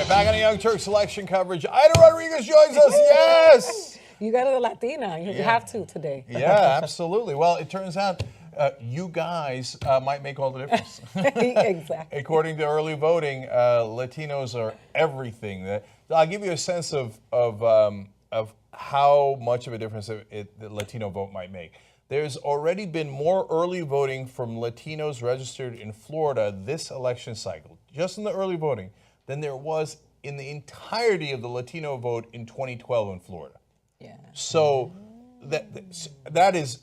Back on the Young Turks selection coverage. Ida Rodriguez joins us. Yes. You got a Latina. You have to today. Yeah, absolutely. Well, it turns out you guys might make all the difference. Exactly. According to early voting, Latinos are everything. I'll give you a sense of how much of a difference the Latino vote might make. There's already been more early voting from Latinos registered in Florida this election cycle, just in the early voting, than there was in the entirety of the Latino vote in 2012 in Florida. Yeah. So that is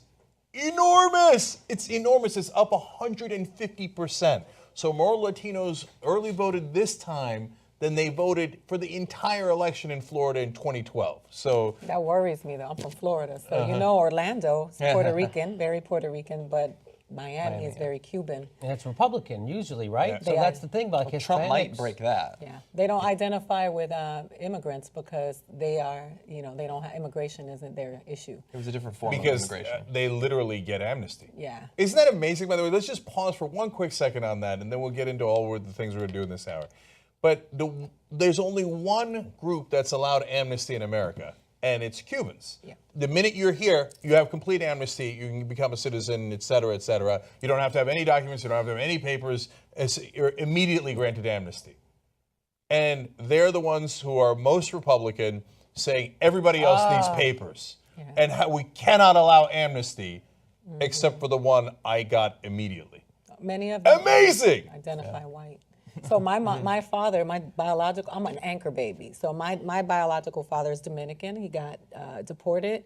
enormous. It's enormous. It's up 150%. So more Latinos early voted this time than they voted for the entire election in Florida in 2012. So that worries me, though. I'm from Florida, so you know Orlando is Puerto Rican, very Puerto Rican, but Miami is very Cuban. And it's Republican usually, right? Yeah. So that's the thing about Hispanics. Trump might break that. Yeah, they don't identify with immigrants because they are, they don't have, immigration isn't their issue. It was a different form of because immigration. they literally get amnesty. Yeah. Isn't that amazing, by the way? Let's just pause for one quick second on that, and then we'll get into all of the things we're going to do in this hour. But there's only one group that's allowed amnesty in America, and it's Cubans. Yeah. The minute you're here, you have complete amnesty. You can become a citizen, et cetera, et cetera. You don't have to have any documents. You don't have to have any papers. You're immediately granted amnesty. And they're the ones who are most Republican, saying everybody else needs papers. Yeah. And how we cannot allow amnesty except for the one I got immediately. Many of them Amazing! identify white. So my father, my biological, I'm an anchor baby. So my biological father is Dominican. He got deported,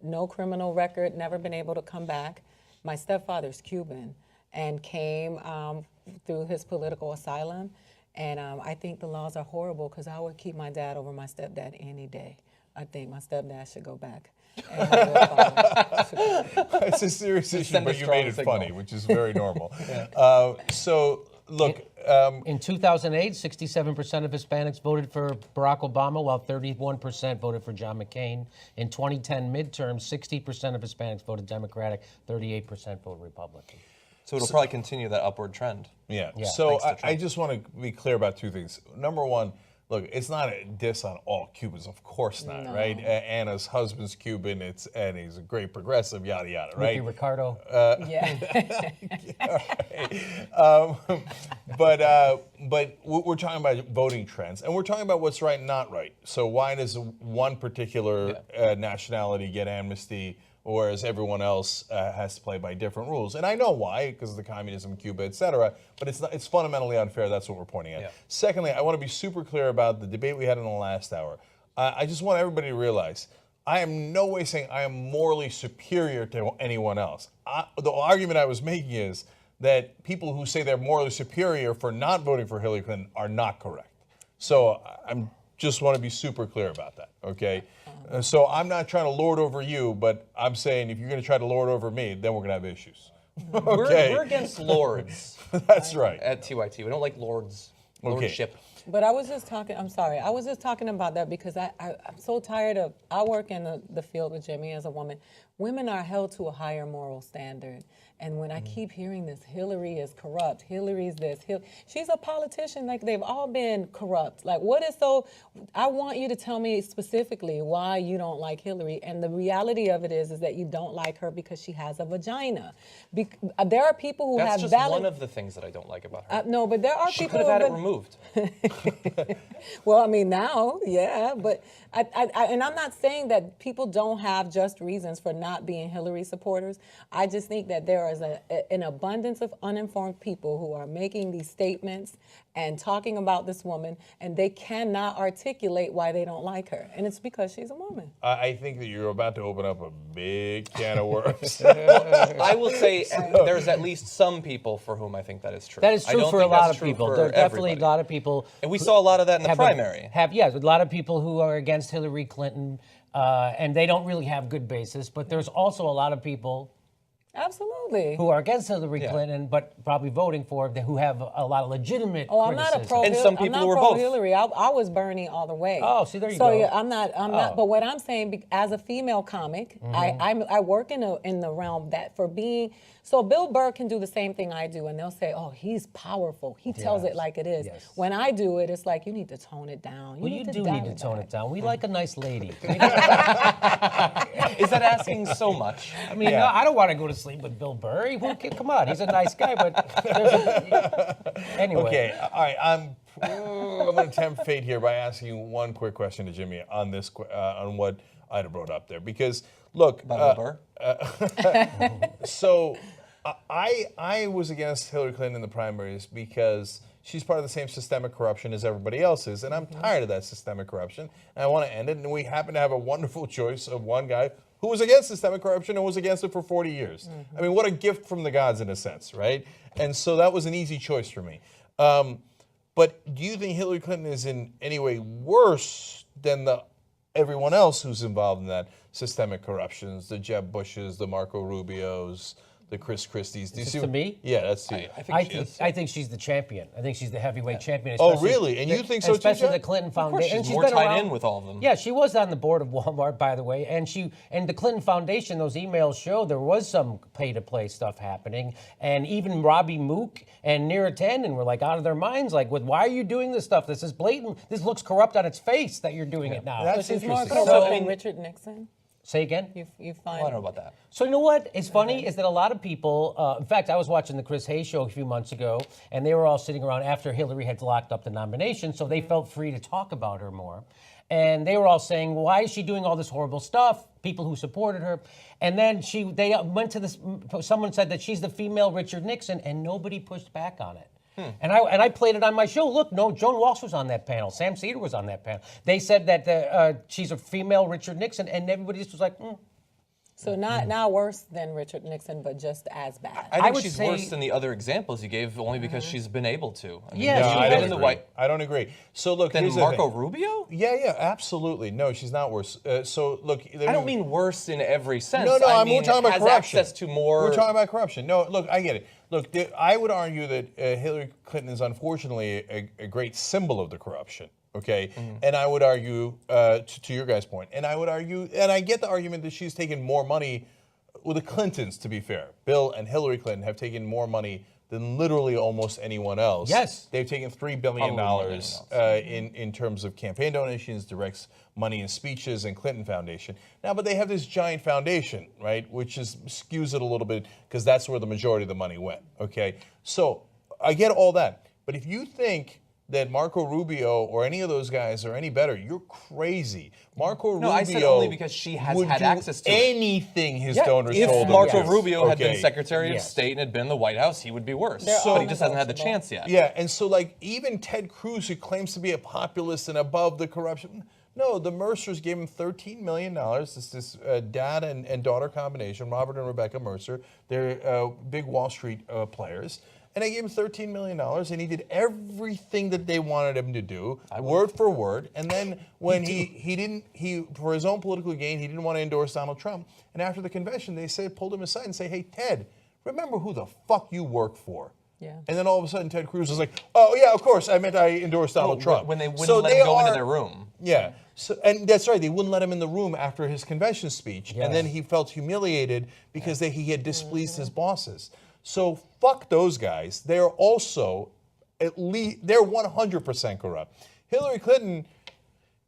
no criminal record, never been able to come back. My stepfather's Cuban and came through his political asylum. And I think the laws are horrible because I would keep my dad over my stepdad any day. I think my stepdad should go back. It's a serious issue, send a but you strong made it signal. funny, which is very normal. So, look, In 2008, 67% of Hispanics voted for Barack Obama, while 31% voted for John McCain. In 2010 midterms, 60% of Hispanics voted Democratic, 38% voted Republican. So it'll probably continue that upward trend. yeah. Yeah, So thanks to I Trump. just want to be clear about two things. Number one, look, it's not a diss on all Cubans, of course not, No. right? Anna's husband's Cuban, and he's a great progressive, yada yada, right? Ricky Ricardo. Yeah. But we're talking about voting trends, and we're talking about what's right and not right. So why does one particular nationality get amnesty, whereas everyone else has to play by different rules? And I know why, because of the communism in Cuba, et cetera, but it's fundamentally unfair. That's what we're pointing at. Yeah. Secondly, I want to be super clear about the debate we had in the last hour. I just want everybody to realize I am in no way saying I am morally superior to anyone else. The argument I was making is that people who say they're morally superior for not voting for Hillary Clinton are not correct. So I'm just want to be super clear about that, okay? So I'm not trying to lord over you, but I'm saying if you're going to try to lord over me, then we're going to have issues. Okay? We're against lords That's right. at TYT. We don't like lords. Okay. Lordship. But I was just talking, I'm sorry, I was just talking about that because I'm so tired of, I work in the field with Jimmy as a woman. Women are held to a higher moral standard. And when I keep hearing this, Hillary is corrupt, Hillary's this, she's a politician, like they've all been corrupt. Like what is so, I want you to tell me specifically why you don't like Hillary. And the reality of it is that you don't like her because she has a vagina. There are people who That's have just valid. one of the things that I don't like about her. No, but there are She people could have who had it removed. Well, I mean, now, yeah, but and I'm not saying that people don't have just reasons for not being Hillary supporters. I just think that there is an abundance of uninformed people who are making these statements and talking about this woman, and they cannot articulate why they don't like her, and it's because she's a woman. I think that you're about to open up a big can of worms. I will say there's at least some people for whom I think that is true. That is I true don't for a think lot that's of true people. for There are definitely everybody. a lot of people. And we saw a lot of that in the have primary. Yes, a lot of people who are against Hillary Clinton, and they don't really have good basis. But there's also a lot of people Absolutely. who are against Hillary Clinton, but probably voting for her, who have a lot of legitimate Oh, I'm not a criticism. pro. And some people I'm who not are pro both. Hillary. I was Bernie all the way. Oh, see, there you so, go. Yeah, I'm not. But what I'm saying, as a female comic, I work in the realm that for being So Bill Burr can do the same thing I do, and they'll say, "Oh, he's powerful. He tells it like it is." Yes. When I do it, it's like you need to tone it down. Well, you do need to tone it down. We like a nice lady. Is that asking so much? I mean, no, I don't want to go to sleep with Bill Burr. Come on, he's a nice guy, but anyway. Okay, all right. I'm going to tempt fate here by asking you one quick question to Jimmy on this, on what Ida brought up there, because look, About Bill Burr? so I was against Hillary Clinton in the primaries because she's part of the same systemic corruption as everybody else is, and I'm tired of that systemic corruption, and I want to end it. And we happen to have a wonderful choice of one guy who was against systemic corruption and was against it for 40 years. I mean, what a gift from the gods in a sense, right? And so that was an easy choice for me. But do you think Hillary Clinton is in any way worse than everyone else who's involved in that systemic corruptions, the Jeb Bushes, the Marco Rubios, the Chris Christies? Do you see to me? Yeah, that's you. I think she's the champion. I think she's the heavyweight champion. Oh, especially really? And you think so too, Especially Jeff? the Clinton Of course, Foundation. she's And more been tied around- in with all of them. Yeah, she was on the board of Walmart, by the way, and the Clinton Foundation. Those emails show there was some pay-to-play stuff happening, and even Robbie Mook and Neera Tanden were like out of their minds, like, "Why are you doing this stuff? This is blatant. This looks corrupt on its face that you're doing it now." That's So she's more interesting. corrupt than Richard Nixon. Say again. You I find don't know about that. So you know what is funny is that a lot of people, in fact, I was watching the Chris Hayes show a few months ago, and they were all sitting around after Hillary had locked up the nomination, so they felt free to talk about her more. And they were all saying, "Why is she doing all this horrible stuff?" People who supported her, and then they went to this. Someone said that she's the female Richard Nixon, and nobody pushed back on it. And I played it on my show. Look, no, Joan Walsh was on that panel. Sam Cedar was on that panel. They said that she's a female Richard Nixon, and everybody just was like, so not worse than Richard Nixon, but just as bad. I think would she's say- worse than the other examples you gave only because she's been able to. I mean, Yeah, No, she's I been don't in the agree. White. I don't agree. So look, Then here's the Marco thing. Rubio? Yeah, absolutely. No, she's not worse. So look, I don't mean worse in every sense. No, I we're mean, talking about has corruption. access to more. We're talking about corruption. No, look, I get it. Look, I would argue that Hillary Clinton is unfortunately a great symbol of the corruption. Okay, and I would argue to your guys' point, and I would argue, and I get the argument that she's taken more money. Well, the Clintons, to be fair, Bill and Hillary Clinton have taken more money than literally almost anyone else. Yes. They've taken $3 billion Probably more than in terms of campaign donations, directs money in speeches, and Clinton Foundation. Now, but they have this giant foundation, right, which skews it a little bit because that's where the majority of the money went, okay? So I get all that. But if you think that Marco Rubio or any of those guys are any better, you're crazy. Marco Rubio I said only because she has would had do access to it. anything his donors If told him. Marco to. Rubio had been Okay. Secretary of Yes. State and had been in the White House, he would be worse. They're But he just hasn't had the negotiable. chance yet. Yeah, and so like even Ted Cruz, who claims to be a populist and above the corruption, no, the Mercers gave him $13 million. This dad and daughter combination, Robert and Rebecca Mercer. They're big Wall Street players. And they gave him $13 million, and he did everything that they wanted him to do, word for word. And then when he for his own political gain, he didn't want to endorse Donald Trump. And after the convention, they pulled him aside and say, "Hey, Ted, remember who the fuck you work for." Yeah. And then all of a sudden, Ted Cruz was like, "Oh yeah, of course, I meant I endorsed Donald Trump." When they wouldn't So let they him go into are- their room. Yeah. So, and that's right. They wouldn't let him in the room after his convention speech, and then he felt humiliated because he had displeased his bosses. So fuck those guys. They're also they're 100% corrupt. Hillary Clinton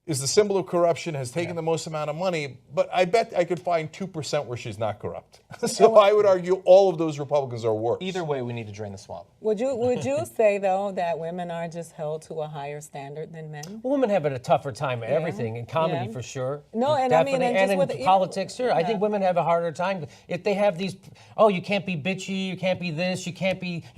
is the symbol of corruption, has taken the most amount of money, but I bet I could find 2% where she's not corrupt. So I would argue all of those Republicans are worse. Either way, we need to drain the swamp. Would you say though that women are just held to a higher standard than men? women have a tougher time at everything, in comedy Yeah. for sure. No, and I mean, Definitely. and and just in with even- politics, sure. I think yeah. women have a harder time. If they have these, oh, you can't be bitchy, you can't be this, you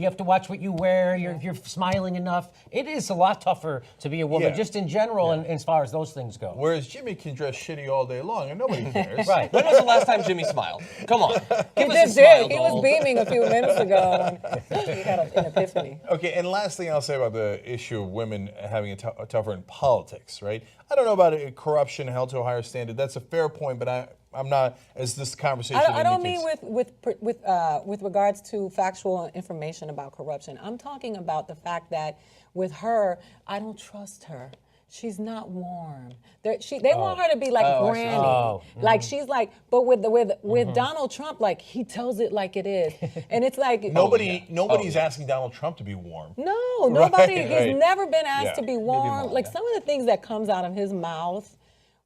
have to watch what you wear, you're smiling enough. It is a lot tougher to be a woman, Yeah. just in general, and as far as those things go. Whereas Jimmy can dress shitty all day long and nobody cares. Right. When was the last time Jimmy smiled? Come on. Give us a He smile, did. He was doll. beaming a few minutes ago. He had an epiphany. Okay, and last thing I'll say about the issue of women having a tougher in politics, right? I don't know about corruption held to a higher standard. That's a fair point, but I'm not, as this conversation I don't mean indicates. with regards to factual information about corruption. I'm talking about the fact that with her, I don't trust her. she's not warm. They want her to be like Oh, I see. Granny, Oh, like she's like. But with Donald Trump, like he tells it like it is, and it's like Nobody's asking Donald Trump to be warm. no, nobody. Right, right. He's never been asked Yeah. to be more, warm. Like yeah. some of the things that comes out of his mouth,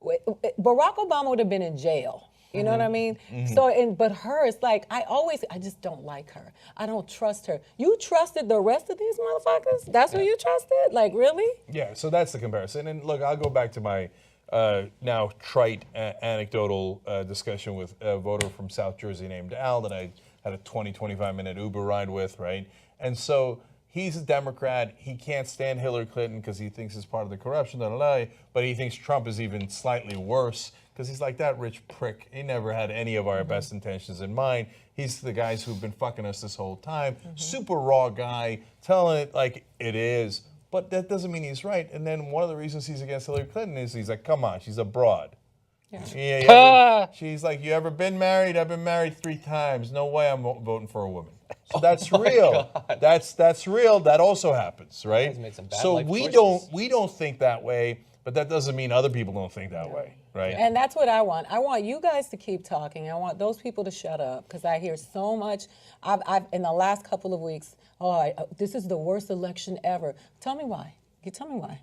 Barack Obama would have been in jail. You know what I mean? So, but her, it's like I just don't like her. I don't trust her. You trusted the rest of these motherfuckers? That's who you trusted? Like really? Yeah, so that's the comparison. And look, I'll go back to my now trite anecdotal discussion with a voter from South Jersey named Al that I had a 25 minute Uber ride with, right? And so he's a Democrat. He can't stand Hillary Clinton because he thinks it's part of the corruption, but he thinks Trump is even slightly worse because he's like, that rich prick. He never had any of our best intentions in mind. He's the guys who've been fucking us this whole time. Super raw guy, telling it like it is. But that doesn't mean he's right. And then one of the reasons he's against Hillary Clinton is he's like, come on, she's a broad. Yeah, she's like, you ever been married? I've been married 3 times. No way I'm voting for a woman. So that's real. That's real. That also happens, right? He's made some bad So life we choices. don't think that way, but that doesn't mean other people don't think that way, right? And that's what I want. I want you guys to keep talking. I want those people to shut up because I hear so much. I've in the last couple of weeks, this is the worst election ever. Tell me why. Tell me why.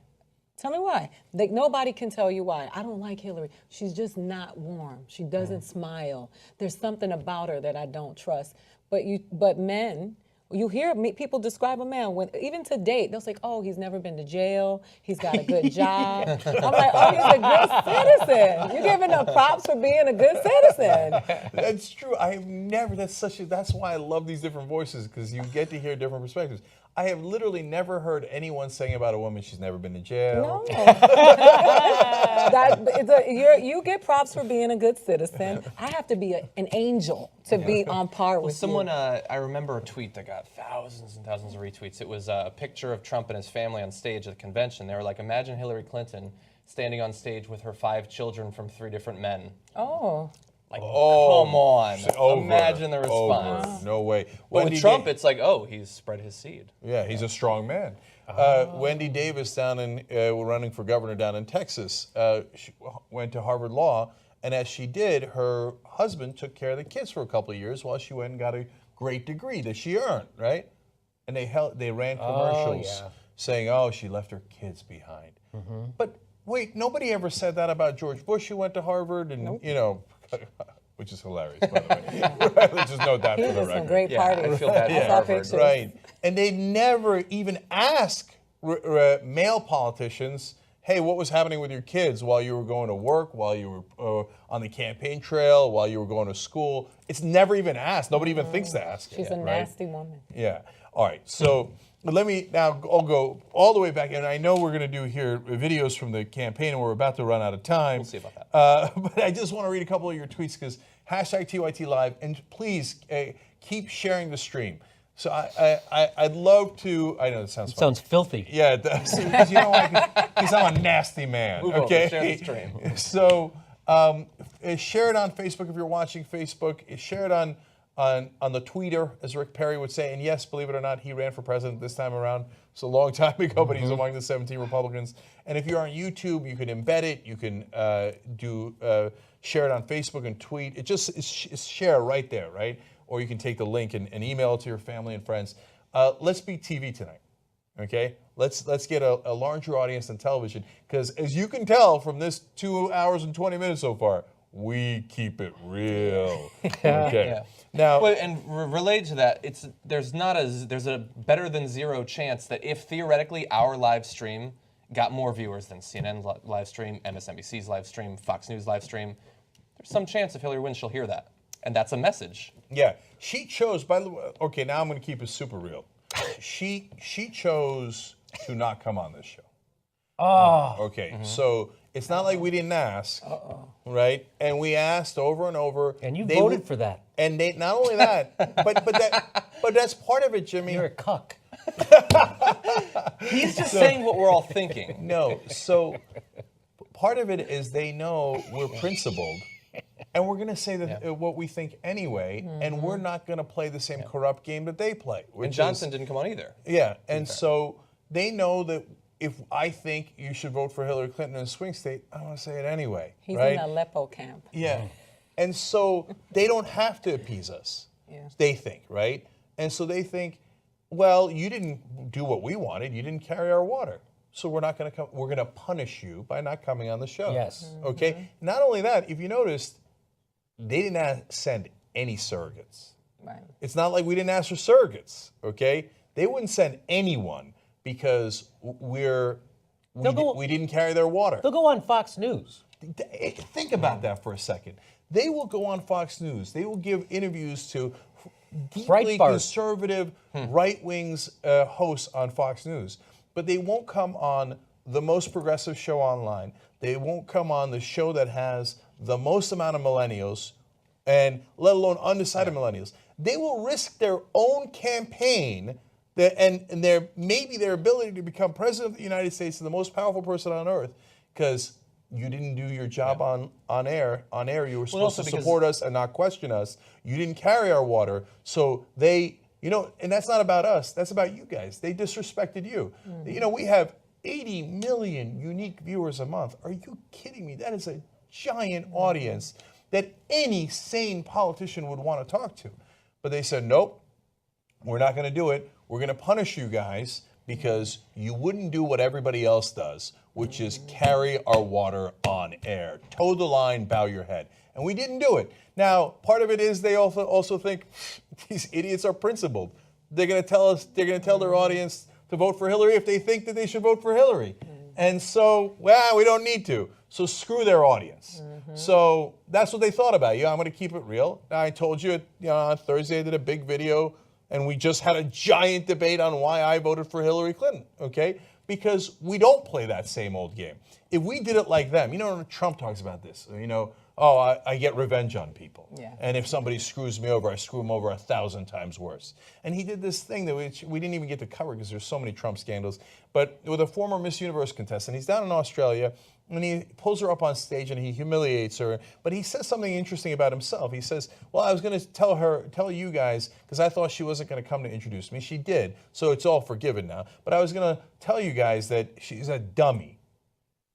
Tell me why. Like, nobody can tell you why. I don't like Hillary. She's just not warm. She doesn't smile. There's something about her that I don't trust. But men, you hear people describe a man even to date. They'll say, "Oh, he's never been to jail. He's got a good job." I'm like, "Oh, he's a good citizen. You're giving him props for being a good citizen." That's true. I have never. That's why I love these different voices because you get to hear different perspectives. I have literally never heard anyone saying about a woman she's never been to jail. No. You get props for being a good citizen. I have to be an angel to be on par with Someone, you. I remember a tweet that got thousands and thousands of retweets. It was a picture of Trump and his family on stage at the convention. They were like, imagine Hillary Clinton standing on stage with her 5 children from 3 different men. Oh. Like, come on. Over, Imagine the response. over. No way. But with Trump, it's like, oh, he's spread his seed. Yeah, he's a strong man. Wendy Davis running for governor down in Texas, she went to Harvard Law, and as she did, her husband took care of the kids for a couple of years while she went and got a great degree that she earned, right? And they ran commercials saying, oh, she left her kids behind. But wait, nobody ever said that about George Bush, who went to Harvard, and which is hilarious, by the way. Let's just note that He for the was some record. great parties. I feel bad I for saw Harvard. pictures. Right. And they never even ask male politicians, hey, what was happening with your kids while you were going to work, while you were on the campaign trail, while you were going to school? It's never even asked. Nobody even thinks to ask. She's a nasty woman. Yeah. All right. So let me now I'll go all the way back. And I know we're going to do here videos from the campaign, and we're about to run out of time. We'll see about that. But I just want to read a couple of your tweets because #TYT Live, and please keep sharing the stream. So I'd love to. I know that sounds funny. Sounds filthy. Yeah, it does. Because you know why? Because I'm a nasty man. Move over, Okay. share the stream. So share it on Facebook if you're watching Facebook. Share it on the Twitter, as Rick Perry would say. And yes, believe it or not, he ran for president this time around. It's a long time ago, but he's among the 17 Republicans. And if you're on YouTube, you can embed it. You can share it on Facebook and tweet. It's share right there, right? Or you can take the link and email it to your family and friends. Let's be TV tonight, okay? Let's get a larger audience on television, because as you can tell from this 2 hours and 20 minutes so far, we keep it real. Okay. Yeah. Now, But related to that, there's a better than zero chance that if theoretically our live stream got more viewers than CNN's live stream, MSNBC's live stream, Fox News live stream, there's some chance if Hillary wins, she'll hear that. And that's a message. yeah, she chose, by the way, okay, now I'm going to keep it super real. She chose to not come on this show. Oh. Okay, so it's not like we didn't ask, right? And we asked over and over. And you They voted would- for that. And they not only that, but that's part of it, Jimmy. You're a cuck. He's just saying what we're all thinking. No, so part of it is they know we're principled, and we're going to say that what we think anyway, and we're not going to play the same corrupt game that they play. And Johnson didn't come on either. Yeah, and so they know that if I think you should vote for Hillary Clinton in a swing state, I'm going to say it anyway. He's right? in Aleppo camp. Yeah. And so they don't have to appease us, they think, right? And so they think, well, you didn't do what we wanted. You didn't carry our water. So we're not going to come. We're going to punish you by not coming on the show. Yes. Okay. Not only that, if you noticed, they didn't send any surrogates. Right. It's not like we didn't ask for surrogates. Okay. They wouldn't send anyone because we didn't carry their water. They'll go on Fox News. Think about that for a second. They will go on Fox News. They will give interviews to deeply Breitbart. conservative right-wings hosts on Fox News. But they won't come on the most progressive show online. They won't come on the show that has the most amount of millennials, and let alone undecided millennials. They will risk their own campaign and maybe their ability to become president of the United States and the most powerful person on earth because you didn't do your job on air. On air, you were supposed to support us and not question us. You didn't carry our water. So they, and that's not about us. That's about you guys. They disrespected you. We have 80 million unique viewers a month. Are you kidding me? That is a giant audience that any sane politician would want to talk to. But they said, nope, we're not going to do it. We're going to punish you guys because you wouldn't do what everybody else does, which is carry our water on air. Toe the line, bow your head. And we didn't do it. Now, part of it is they also think these idiots are principled. They're going to tell their audience to vote for Hillary if they think that they should vote for Hillary. And so, we don't need to. So screw their audience. So that's what they thought about you. I'm going to keep it real. Now, I told you, on Thursday I did a big video, and we just had a giant debate on why I voted for Hillary Clinton, okay? Because we don't play that same old game. If we did it like them, Trump talks about this, I get revenge on people. Yeah. And if somebody screws me over, I screw them over 1,000 times worse. And he did this thing that we didn't even get to cover because there's so many Trump scandals, but with a former Miss Universe contestant, he's down in Australia, and he pulls her up on stage and he humiliates her, but he says something interesting about himself. He says, well, I was going to tell you guys, because I thought she wasn't going to come to introduce me. She did, so it's all forgiven now. But I was going to tell you guys that she's a dummy,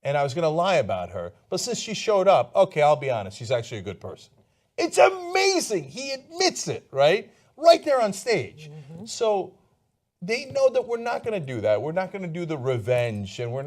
and I was going to lie about her. But since she showed up, okay, I'll be honest, she's actually a good person. It's amazing. He admits it, right? Right there on stage. So they know that we're not going to do that. We're not going to do the revenge, and we're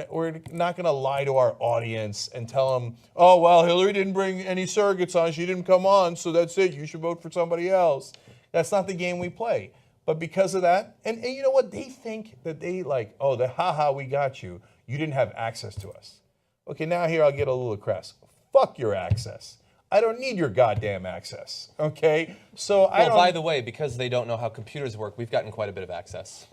not going to lie to our audience and tell them, oh, well, Hillary didn't bring any surrogates on. She didn't come on, so that's it. You should vote for somebody else. That's not the game we play. But because of that, and you know what? They think that they we got you. You didn't have access to us. Okay, now here I'll get a little crass. Fuck your access. I don't need your goddamn access, okay? So by the way, because they don't know how computers work, we've gotten quite a bit of access.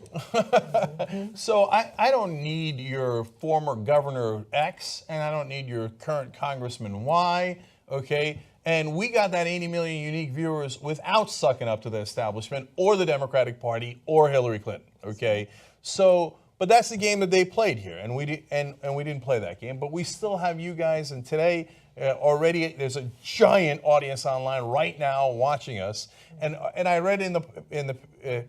So I don't need your former Governor X, and I don't need your current Congressman Y, okay? And we got that 80 million unique viewers without sucking up to the establishment or the Democratic Party or Hillary Clinton, okay? So, but that's the game that they played here, and we didn't play that game. But we still have you guys, and today already there's a giant audience online right now watching us. And I read in the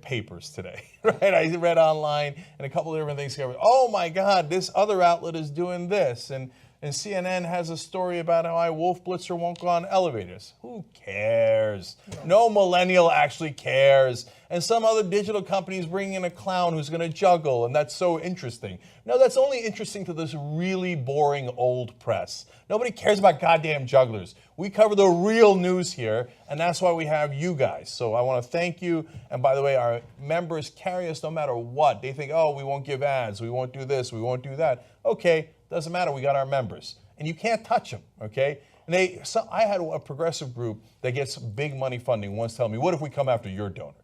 papers today, right? I read online and a couple of different things. Oh my God, this other outlet is doing this, and CNN has a story about how Wolf Blitzer won't go on elevators. Who cares? No millennial actually cares. And some other digital company's bringing in a clown who's going to juggle, and that's so interesting. No, that's only interesting to this really boring old press. Nobody cares about goddamn jugglers. We cover the real news here, and that's why we have you guys. So I want to thank you. And by the way, our members carry us no matter what. They think, oh, we won't give ads, we won't do this, we won't do that. Okay, doesn't matter, we got our members. And you can't touch them, okay? And I had a progressive group that gets big money funding once tell me, what if we come after your donors?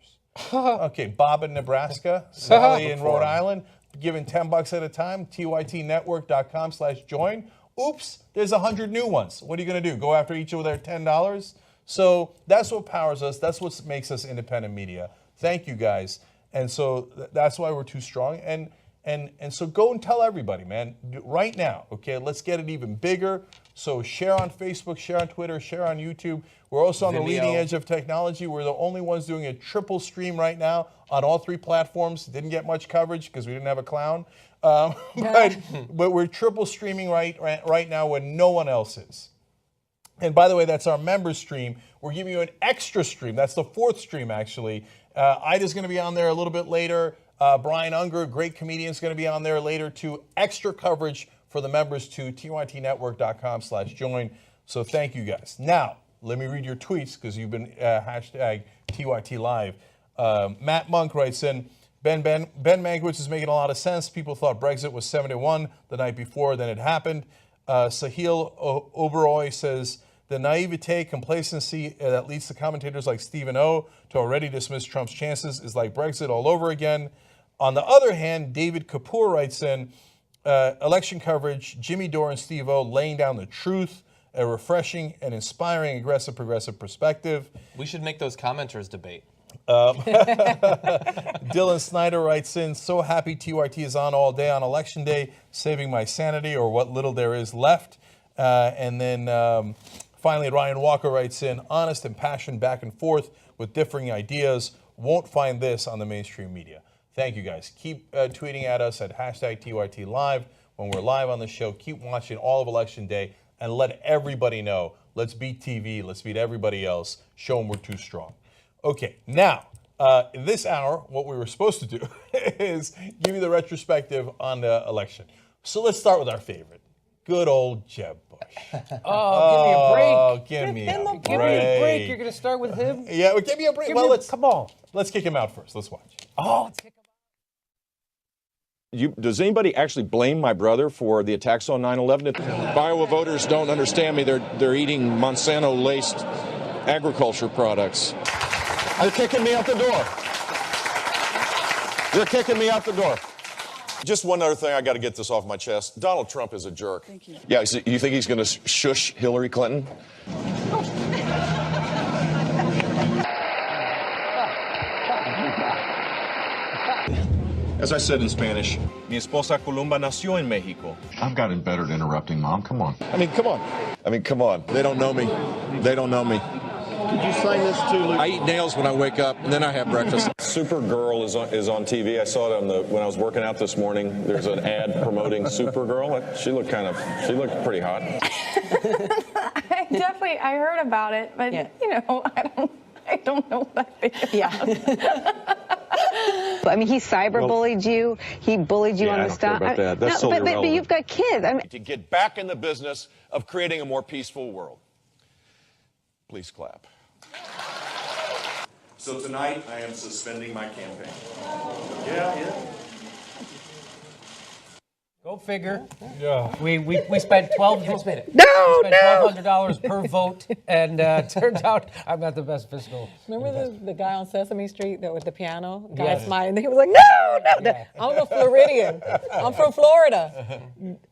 Okay, Bob in Nebraska, Sally in Rhode Island, giving $10 at a time, tytnetwork.com/join. Oops, there's 100 new ones. What are you going to do? Go after each of their $10? So that's what powers us. That's what makes us independent media. Thank you, guys. And so that's why we're too strong. And And so go and tell everybody, man, right now, okay? Let's get it even bigger. So share on Facebook, share on Twitter, share on YouTube. We're also on the leading edge of technology. We're the only ones doing a triple stream right now on all 3 platforms. Didn't get much coverage because we didn't have a clown. But we're triple streaming right now when no one else is. And by the way, that's our members stream. We're giving you an extra stream. That's the 4th stream, actually. Ida's going to be on there a little bit later. Brian Unger, great comedian, is going to be on there later too. Extra coverage for the members to tytnetwork.com/join. So thank you guys. Now, let me read your tweets because you've been hashtag TYT Live. Matt Monk writes in, Ben Mankiewicz is making a lot of sense. People thought Brexit was 7-1 the night before, then it happened. Sahil Oberoi says, the naivete, complacency that leads to commentators like Stephen O to already dismiss Trump's chances is like Brexit all over again. On the other hand, David Kapoor writes in, election coverage, Jimmy Dore and Steve O laying down the truth, a refreshing and inspiring aggressive progressive perspective. We should make those commenters debate. Dylan Snyder writes in, so happy TYT is on all day on election day, saving my sanity or what little there is left. And then finally, Ryan Walker writes in, honest and passionate back and forth with differing ideas. Won't find this on the mainstream media. Thank you, guys. Keep tweeting at us at hashtag TYT Live when we're live on the show. Keep watching all of Election Day and let everybody know. Let's beat TV. Let's beat everybody else. Show them we're too strong. Okay, now, in this hour, what we were supposed to do is give you the retrospective on the election. So let's start with our favorite. Good old Jeb Bush. Oh, Give me a break. Give me a break. You're going to start with him? Yeah, well, give me a break. Come on. Let's kick him out first. Let's watch. Let's kick him out. Does anybody actually blame my brother for the attacks on 9/11? Iowa voters don't understand me. They're eating Monsanto-laced agriculture products. They're kicking me out the door. They're kicking me out the door. Just one other thing, I got to get this off my chest. Donald Trump is a jerk. Thank you. Yeah, so you think he's going to shush Hillary Clinton? As I said in Spanish, mi esposa Columba nació en Mexico. I've gotten better at interrupting, Mom. Come on. I mean, come on. They don't know me. They don't know me. Could you sign this to Luke? I eat nails when I wake up, and then I have breakfast. Supergirl is on TV. I saw it when I was working out this morning. There's an ad promoting Supergirl. She looked pretty hot. I heard about it, but I don't know what I think. Yeah. I mean, he cyberbullied you. He bullied you on the stuff. I don't care about that. That's so irrelevant. But you've got kids. I mean, To get back in the business of creating a more peaceful world. Please clap. So tonight, I am suspending my campaign. Yeah. Go figure. Yeah. We spent $1,200 per vote, and turned out I'm not the best fiscal. Remember the guy on Sesame Street that with the piano? Guy Yes. smiling. He was like, no. I'm a Floridian. I'm from Florida.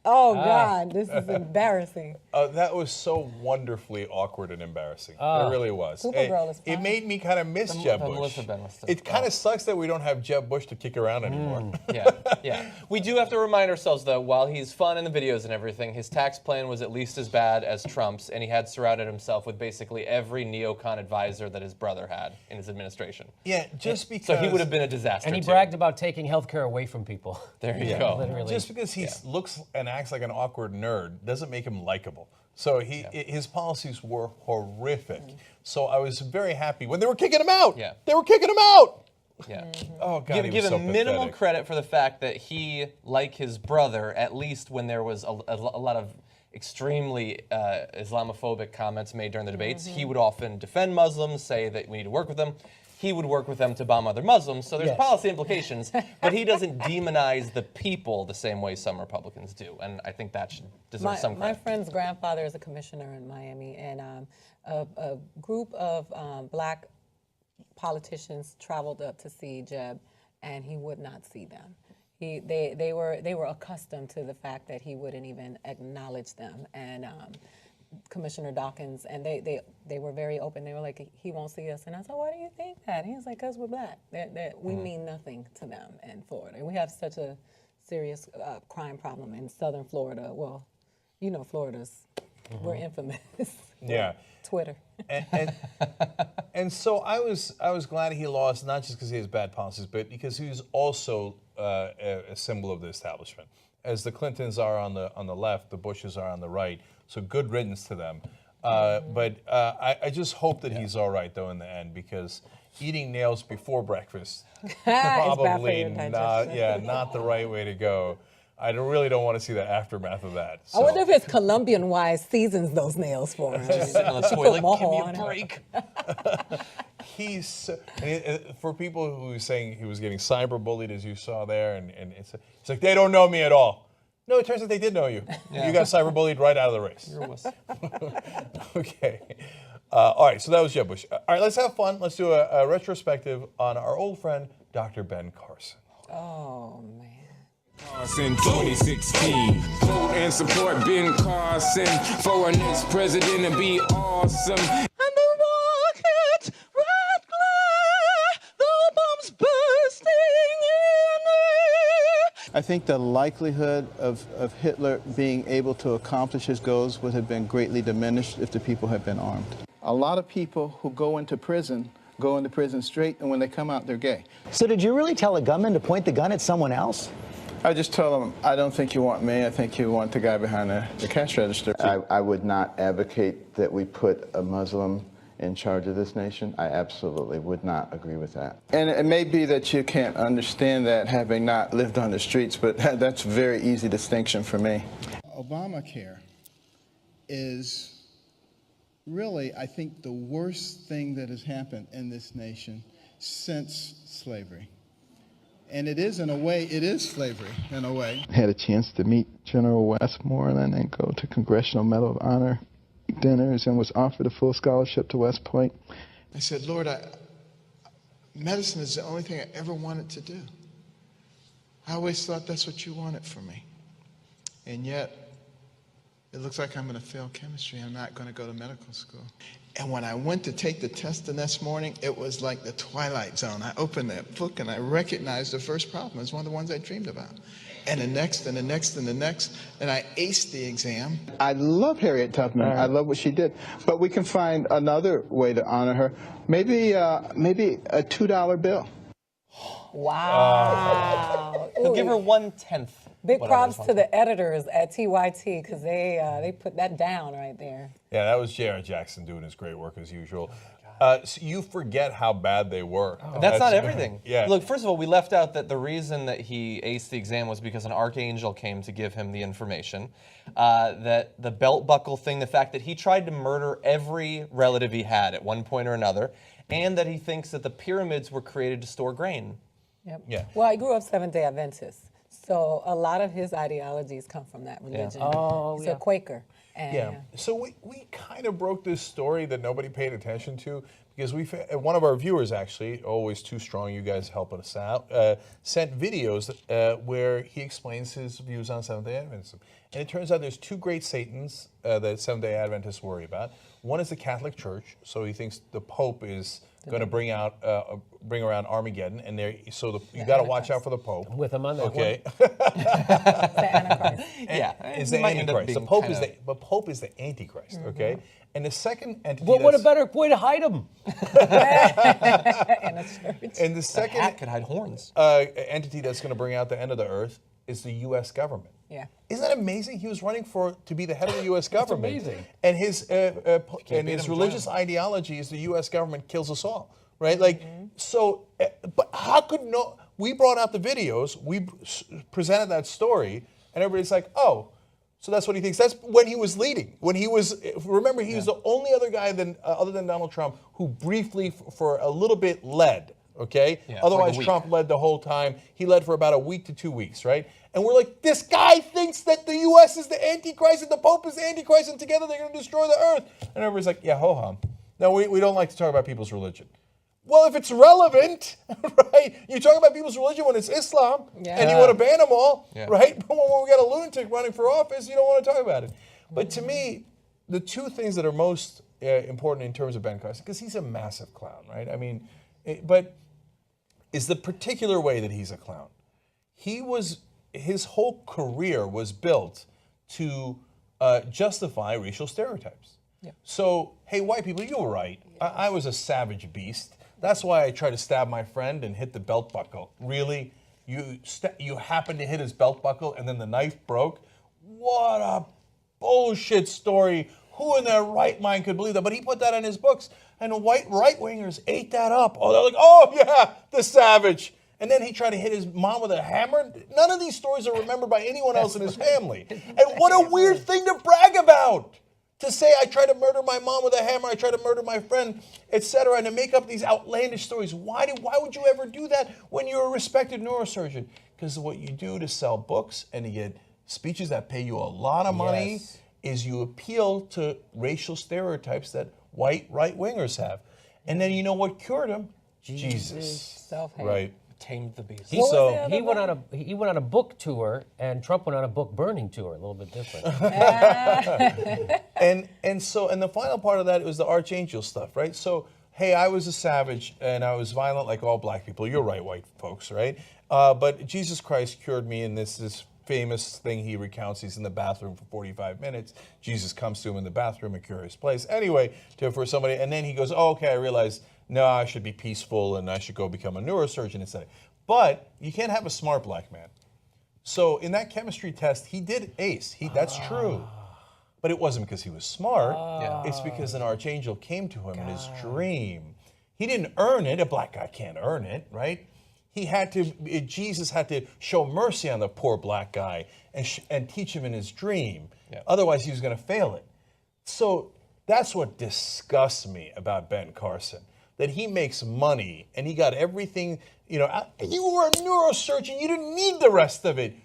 Oh, God, this is embarrassing. That was so wonderfully awkward and embarrassing. It really was. Supergirl is It fine. made me kind of miss Jeb Bush. Melissa Benoist. It kind of sucks that we don't have Jeb Bush to kick around anymore. Yeah. We do have to remind ourselves, though, while he's fun in the videos and everything, his tax plan was at least as bad as Trump's, and he had surrounded himself with basically every neocon advisor that his brother had in his administration. Yeah, just because. So he would have been a disaster. And he too. bragged about taking health care away from people. There you go. Literally. Just because he looks and acts like an awkward nerd doesn't make him likable. So his policies were horrific. So I was very happy when they were kicking him out. Yeah. They were kicking him out. Yeah. Oh, God, Give so him minimum pathetic. credit for the fact that he, like his brother, at least when there was a lot of extremely Islamophobic comments made during the debates, he would often defend Muslims, say that we need to work with them. He would work with them to bomb other Muslims. So there's policy implications, but he doesn't demonize the people the same way some Republicans do. And I think that should deserve some My credit. friend's grandfather is a commissioner in Miami, and a group of black politicians traveled up to see Jeb, and he would not see them. They were accustomed to the fact that he wouldn't even acknowledge them. And Commissioner Dawkins, and they were very open. They were like, he won't see us. And I said, why do you think that? He was like, because we're black. We mean nothing to them in Florida. We have such a serious crime problem in southern Florida. Well, you know, we're infamous. Yeah. Twitter. And so I was glad he lost, not just because he has bad policies, but because he was also a symbol of the establishment. As the Clintons are on the left, the Bushes are on the right. So good riddance to them. But I just hope that he's all right though in the end, because eating nails before breakfast probably not the right way to go. I really don't want to see the aftermath of that. I wonder if his Colombian wife seasons those nails for him. Just sitting on the She put toilet, mojo give me on a it. break. For people who were saying he was getting cyberbullied, as you saw there, and it's like they don't know me at all. No, it turns out they did know you. You got cyberbullied right out of the race. You're a wuss. Okay. All right, so that was Jeb Bush. All right, let's have fun. Let's do a retrospective on our old friend, Dr. Ben Carson. Oh, man. In 2016, vote and support Ben Carson for our next president and be awesome. And the rocket red glare, the bombs bursting in air. I think the likelihood of Hitler being able to accomplish his goals would have been greatly diminished if the people had been armed. A lot of people who go into prison straight, and when they come out, they're gay. So did you really tell a gunman to point the gun at someone else? I just told them, I don't think you want me, I think you want the guy behind the cash register. I would not advocate that we put a Muslim in charge of this nation. I absolutely would not agree with that. And it may be that you can't understand that having not lived on the streets, but that's a very easy distinction for me. Obamacare is really, I think, the worst thing that has happened in this nation since slavery. And it is, in a way, it is slavery, in a way. I had a chance to meet General Westmoreland and go to Congressional Medal of Honor dinners and was offered a full scholarship to West Point. I said, Lord, medicine is the only thing I ever wanted to do. I always thought that's what you wanted for me. And yet, it looks like I'm going to fail chemistry. I'm not going to go to medical school. And when I went to take the test the next morning, it was like the Twilight Zone. I opened that book and I recognized the first problem. It was one of the ones I dreamed about. And the next, and the next, and the next, and I aced the exam. I love Harriet Tubman. I love what she did. But we can find another way to honor her. Maybe a $2 bill. Wow. He'll give her 1/10. Big props to the editors at TYT, because they put that down right there. Yeah, that was J.R. Jackson doing his great work as usual. So you forget how bad they were. That's not everything. Yeah. Look, first of all, we left out that the reason that he aced the exam was because an archangel came to give him the information. That the belt buckle thing, the fact that he tried to murder every relative he had at one point or another, and that he thinks that the pyramids were created to store grain. Yep. Yeah. Well, I grew up Seventh-day Adventist, so a lot of his ideologies come from that religion. Oh, He's a Quaker. And Yeah. So we kind of broke this story that nobody paid attention to, because one of our viewers, actually, always too strong, you guys helping us out, sent videos where he explains his views on Seventh-day Adventism. And it turns out there's two great Satans that Seventh-day Adventists worry about. One is the Catholic Church, so he thinks the Pope is going to bring around Armageddon, and you got to watch out for the Pope. With him on that Okay. the Antichrist. Is the Antichrist. The Pope is Pope is the Antichrist. Okay. And the second entity. What a better way to hide him. In a church. And the second Hat could hide horns. entity that's going to bring out the end of the earth is the U.S. government. Yeah. Isn't that amazing? He was running to be the head of the U.S. government. amazing. And his beat him, religious ideology is the U.S. government kills us all, right? Like, so, but how could we brought out the videos, we presented that story, and everybody's like, oh, so that's what he thinks. That's when he was leading. Remember, he was the only other guy other than Donald Trump who briefly, for a little bit, led. Okay? Yeah, Otherwise, like Trump led the whole time. He led for about a week to 2 weeks, right? And we're like, this guy thinks that the U.S. is the Antichrist and the Pope is the Antichrist, and together they're going to destroy the earth. And everybody's like, yeah, ho-hum. No, we don't like to talk about people's religion. Well, if it's relevant, right? You talk about people's religion when it's Islam, and you want to ban them all, right? But when we got a lunatic running for office, you don't want to talk about it. But to me, the two things that are most important in terms of Ben Carson, because he's a massive clown, right? I mean, but is the particular way that he's a clown. He was his whole career was built to justify racial stereotypes. Yeah. So, hey, white people, you were right. I was a savage beast. That's why I tried to stab my friend and hit the belt buckle. Really? You happened to hit his belt buckle and then the knife broke? What a bullshit story. Who in their right mind could believe that? But he put that in his books, and the white right-wingers ate that up. Oh, they're like, oh, yeah, the savage. And then he tried to hit his mom with a hammer. None of these stories are remembered by anyone else in his family. And what a weird thing to brag about. To say I tried to murder my mom with a hammer, I tried to murder my friend, etc., and to make up these outlandish stories. Why would you ever do that when you're a respected neurosurgeon? Because what you do to sell books and to get speeches that pay you a lot of money is you appeal to racial stereotypes that white right-wingers have. And then you know what cured him? Jesus. Self-hate. Right. Tamed the beast. He went on a book tour, and Trump went on a book burning tour. A little bit different. and the final part of that was the archangel stuff, right? So, hey, I was a savage and I was violent like all black people. You're right, white folks, right? But Jesus Christ cured me in this famous thing he recounts. He's in the bathroom for 45 minutes. Jesus comes to him in the bathroom, a curious place. Anyway, for somebody, and then he goes, oh, okay, I realize. No, I should be peaceful and I should go become a neurosurgeon instead. But you can't have a smart black man. So in that chemistry test, he did ace. That's true. But it wasn't because he was smart. It's because an archangel came to him in his dream. He didn't earn it. A black guy can't earn it, right? Jesus had to show mercy on the poor black guy and teach him in his dream. Yeah. Otherwise, he was going to fail it. So that's what disgusts me about Ben Carson. That he makes money and he got everything, you were a neurosurgeon, you didn't need the rest of it.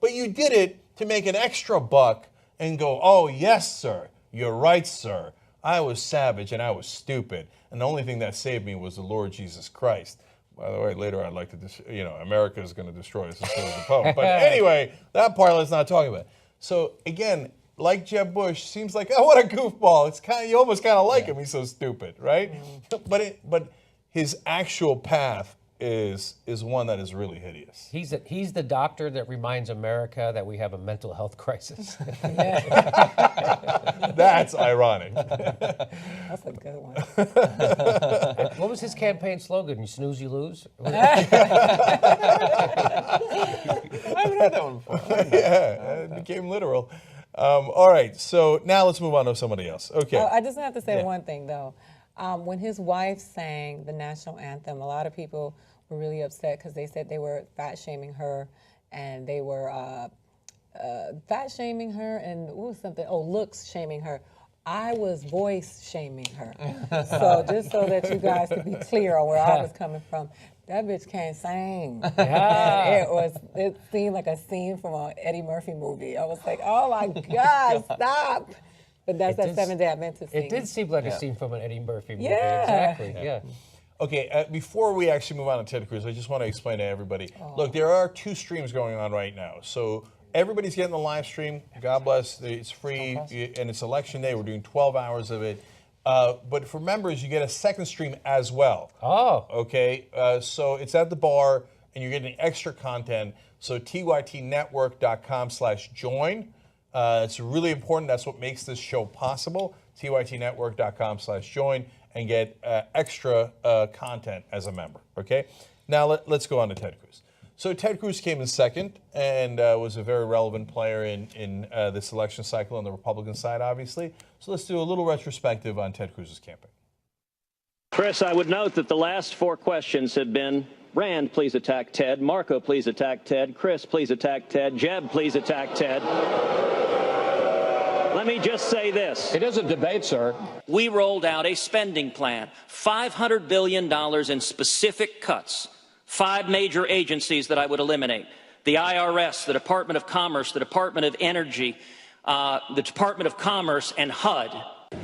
But you did it to make an extra buck and go, oh, yes, sir, you're right, sir. I was savage and I was stupid. And the only thing that saved me was the Lord Jesus Christ. By the way, later I'd like to, America is going to destroy us instead of the Pope. But anyway, that part let's not talk about. So again, like Jeb Bush, seems like, oh, what a goofball. It's you almost kind of like him. He's so stupid, right? But his actual path is one that is really hideous. He's the doctor that reminds America that we have a mental health crisis. That's ironic. That's a good one. What was his campaign slogan? You snooze, you lose? I haven't heard that one before. Yeah, it became literal. All right, so now let's move on to somebody else. Okay. I just have to say one thing, though. When his wife sang the national anthem, a lot of people were really upset because they said they were fat-shaming her, and they were fat-shaming her and looks-shaming her. I was voice-shaming her. So just so that you guys could be clear on where I was coming from. That bitch can't sing. Yeah. It seemed like a scene from an Eddie Murphy movie. I was like, oh my God, stop. But that's that Seventh-day Adventist scene. It did seem like a scene from an Eddie Murphy movie. Yeah. Exactly, yeah. Okay, before we actually move on to Ted Cruz, I just want to explain to everybody. Look, there are 2 streams going on right now. So everybody's getting the live stream. God bless. It's free, and it's election day. We're doing 12 hours of it. But for members, you get a second stream as well. Oh. Okay, so it's at the bar, and you're getting extra content. So tytnetwork.com/join. It's really important. That's what makes this show possible. tytnetwork.com/join and get extra content as a member. Okay, now let's go on to Ted Cruz. So Ted Cruz came in second and was a very relevant player in this election cycle on the Republican side, obviously. So let's do a little retrospective on Ted Cruz's campaign. Chris, I would note that the last 4 questions have been Rand, please attack Ted. Marco, please attack Ted. Chris, please attack Ted. Jeb, please attack Ted. Let me just say this. It is a debate, sir. We rolled out a spending plan, $500 billion in specific cuts. 5 major agencies that I would eliminate: the IRS, the Department of Commerce, the Department of Energy, the Department of Commerce, and HUD.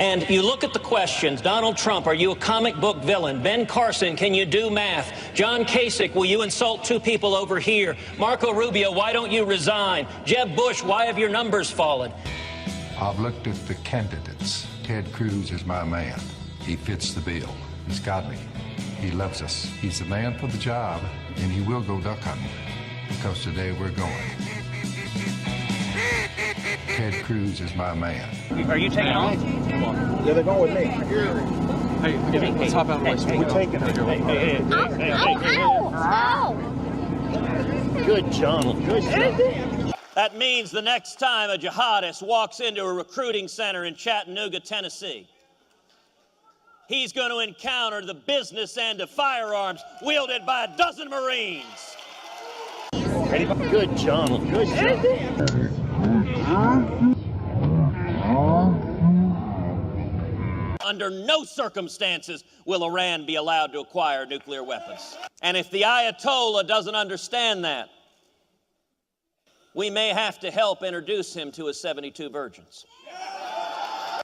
And you look at the questions. Donald Trump, are you a comic book villain? Ben Carson, can you do math? John Kasich, will you insult 2 people over here? Marco Rubio, why don't you resign? Jeb Bush, why have your numbers fallen? I've looked at the candidates. Ted Cruz is my man. He fits the bill. He's got me. He loves us. He's the man for the job, and he will go duck hunting. because today we're going. Ted Cruz is my man. Are you taking off? Yeah, they're going with me. Hey, let's hop out of my screen. We're taking it. Good job. Good job. That means the next time a jihadist walks into a recruiting center in Chattanooga, Tennessee, he's going to encounter the business end of firearms wielded by a dozen Marines. Good job. Good job. Under no circumstances will Iran be allowed to acquire nuclear weapons. And if the Ayatollah doesn't understand that, we may have to help introduce him to his 72 virgins.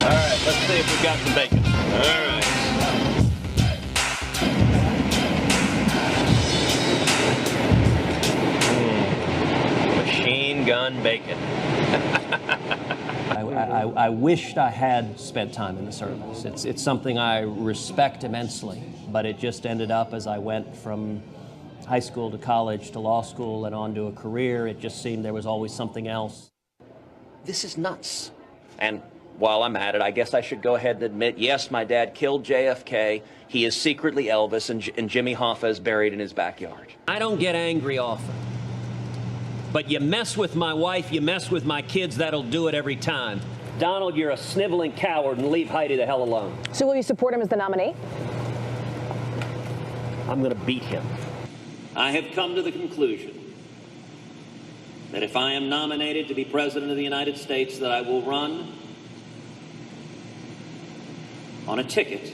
All right, let's see if we've got some bacon. All right. Machine gun bacon. I wished I had spent time in the service. It's something I respect immensely, but it just ended up as I went from high school to college to law school and on to a career, it just seemed there was always something else. This is nuts. And while I'm at it, I guess I should go ahead and admit, yes, my dad killed JFK. He is secretly Elvis, and Jimmy Hoffa is buried in his backyard. I don't get angry often, but you mess with my wife, you mess with my kids, that'll do it every time. Donald, you're a sniveling coward, and leave Heidi the hell alone. So will you support him as the nominee? I'm going to beat him. I have come to the conclusion that if I am nominated to be President of the United States, that I will run on a ticket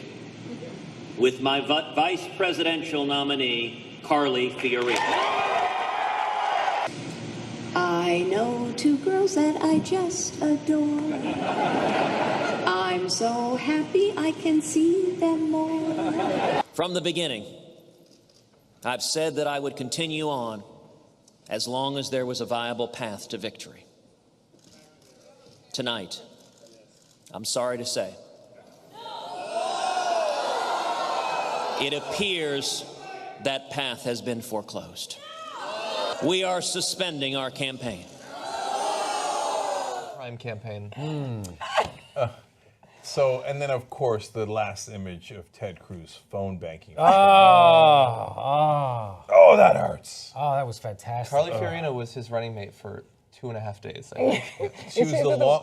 with my vice presidential nominee, Carly Fiorina. I know two girls that I just adore. I'm so happy I can see them more. From the beginning, I've said that I would continue on as long as there was a viable path to victory. Tonight, I'm sorry to say, it appears that path has been foreclosed. We are suspending our campaign. Prime campaign. So, and then of course the last image of Ted Cruz phone banking. Oh, that hurts. Oh, that was fantastic. Carly Fiorina was his running mate for 2.5 days. I think.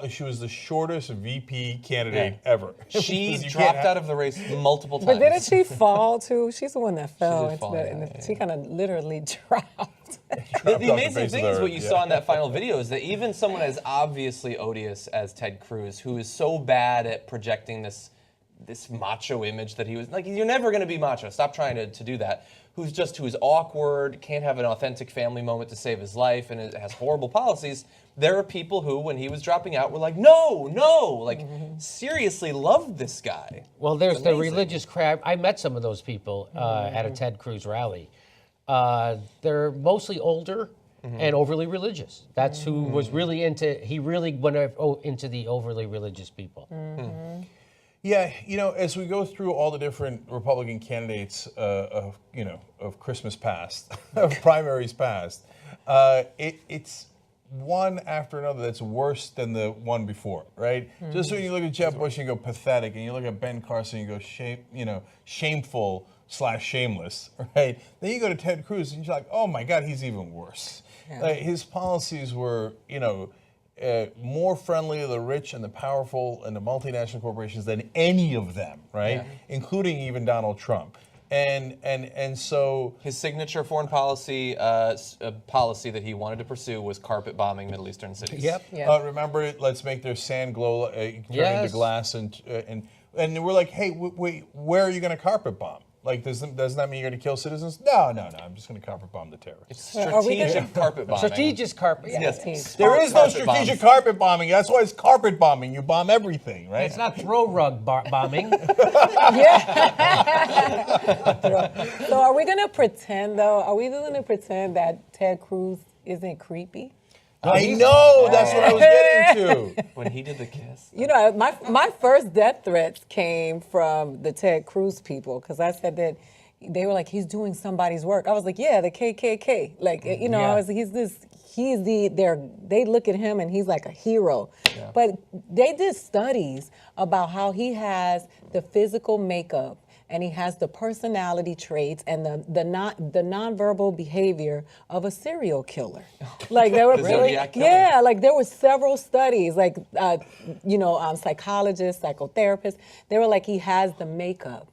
She was the shortest VP candidate ever. She dropped out of the race multiple times. But didn't she fall too? She's the one that fell. did fall, She kind of literally dropped. The amazing thing is what you saw in that final video is that even someone as obviously odious as Ted Cruz, who is so bad at projecting this macho image that he was, like, you're never going to be macho. Stop trying to do that. Who's awkward, can't have an authentic family moment to save his life, and has horrible policies. There are people who, when he was dropping out, were like, no, like, seriously loved this guy. Well, there's the religious crowd. I met some of those people at a Ted Cruz rally. They're mostly older and overly religious. That's who was really into, he really went into the overly religious people. Yeah, as we go through all the different Republican candidates of Christmas past, of primaries past, it's one after another that's worse than the one before, right? Just when you look at Jeb Bush and you go pathetic, and you look at Ben Carson and you go shameful/shameless, right? Then you go to Ted Cruz and you're like, oh my God, he's even worse. Yeah. His policies were, more friendly to the rich and the powerful and the multinational corporations than any of them, right? Yeah. Including even Donald Trump. And so his signature foreign policy policy that he wanted to pursue was carpet bombing Middle Eastern cities. Yep. Remember, let's make their sand glow, turn into glass, and we're like, hey, wait, where are you going to carpet bomb? Like, doesn't that mean you're going to kill citizens? No. I'm just going to carpet bomb the terrorists. It's strategic carpet bombing. Strategic carpet. Yes. There is no strategic carpet bombing. That's why it's carpet bombing. You bomb everything, right? It's not throw rug bombing. So are we going to pretend, though? Are we going to pretend that Ted Cruz isn't creepy? I know. That's what I was getting to. When he did the kiss. My first death threats came from the Ted Cruz people, because I said that they were like, he's doing somebody's work. I was like, yeah, the KKK. Like, you know, I was, they look at him and he's like a hero. Yeah. But they did studies about how he has the physical makeup and he has the personality traits and the nonverbal behavior of a serial killer. Like there were like there were several studies, like psychologists, psychotherapists. They were like, he has the makeup.